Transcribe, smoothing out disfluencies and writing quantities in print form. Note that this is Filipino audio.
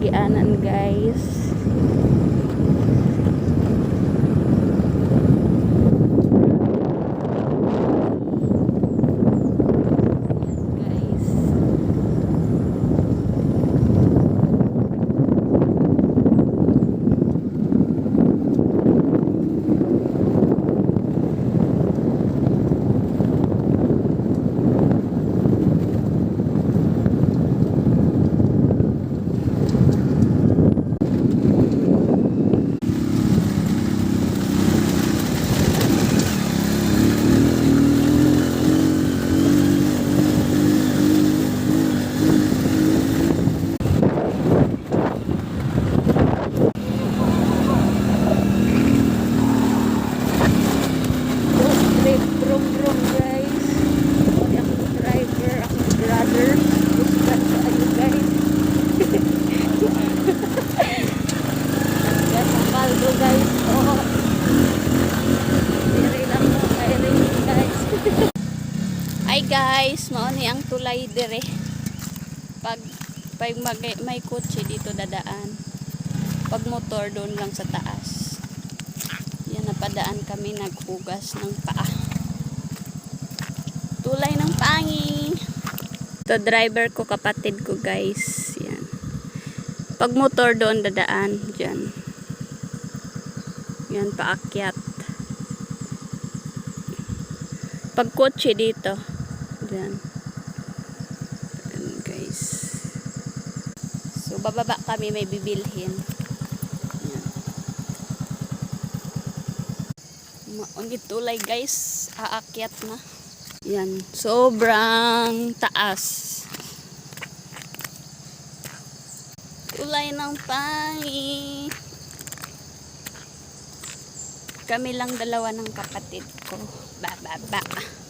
bahagianan guys. Hi guys, mao ni ang tulay dire. Pag may kotse dito dadaan. Pag motor doon lang sa taas. Yan, napadaan kami, naghugas ng paa. Tulay ng panging. Ito driver ko, kapatid ko guys. Yan. Pag motor doon dadaan, dyan. Yan, paakyat. Pag kotse dito, dyan. Ayan guys. So, bababa kami, may bibilhin. Ayan. Ang tulay guys, aakyat na. Yan, sobrang taas. Tulay ng pangit. Kami lang dalawa ng kapatid ko. Bababa.